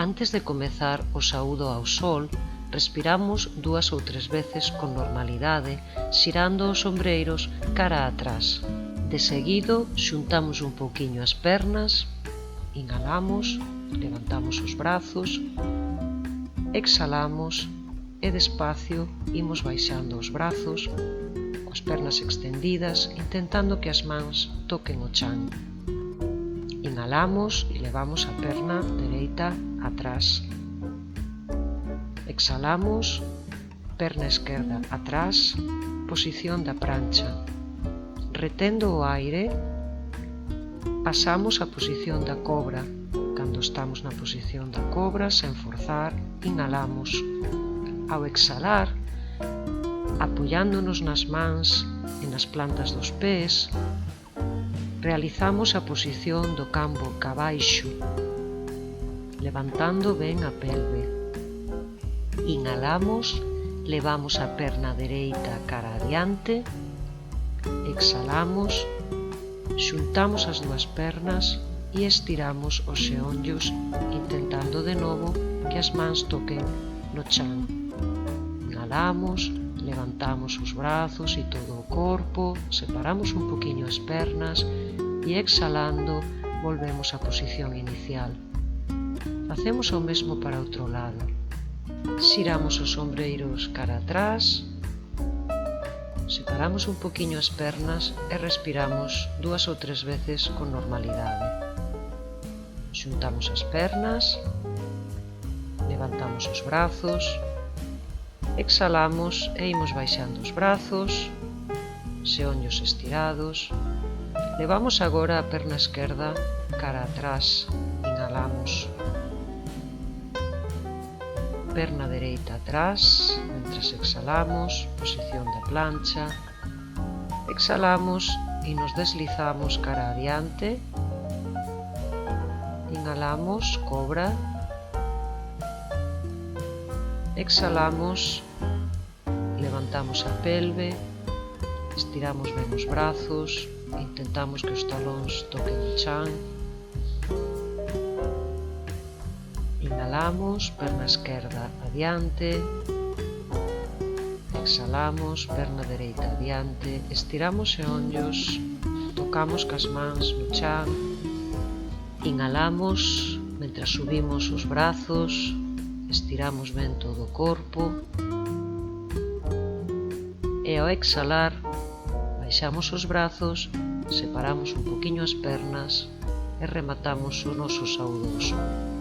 Antes de comezar o saúdo ao sol, respiramos 2 ou 3 veces con normalidade, xirando os ombreiros cara a atrás. De seguido, xuntamos un pouquiño as pernas, inhalamos, levantamos os brazos, exhalamos e despacio imos baixando os brazos, coas pernas extendidas, intentando que as mans toquen o chan. Inhalamos e levamos a perna dereita atrás. Exhalamos, perna esquerda atrás, posición da prancha. Retendo o aire, pasamos a posición da cobra. Cando estamos na posición da cobra, sen forzar, inhalamos. Ao exhalar, apoiándonos nas mans e nas plantas dos pés, realizamos a posición do can boca abaixo, levantando ben a pelve. Inhalamos, levamos a perna dereita cara adiante, exhalamos, xuntamos as 2 pernas e estiramos os xeonllos, intentando de novo que as mans toquen no chan. Inhalamos, levantamos os brazos e todo o corpo, separamos un poquinho as pernas e exhalando volvemos á posición inicial. Facemos o mesmo para outro lado. Xiramos os ombreiros cara atrás, separamos un poquinho as pernas e respiramos 2 ou 3 veces con normalidade. Xuntamos as pernas, levantamos os brazos, exhalamos e imos baixando os brazos, xeonllos estirados. Levamos agora a perna esquerda cara atrás, inhalamos. Perna dereita atrás, mentras exhalamos, posición da plancha. Exhalamos e nos deslizamos cara adiante. Inhalamos, cobra. Exhalamos, levantamos a pelve, estiramos ben os brazos, intentamos que os talóns toquen o chan. Inhalamos, perna esquerda adiante, exhalamos, perna dereita adiante, estiramos xeonllos, tocamos cas mans no chan, inhalamos, mentras subimos os brazos, estiramos ben todo o corpo e ao exhalar baixamos os brazos, separamos un poquinho as pernas e rematamos o noso saúdo ao sol.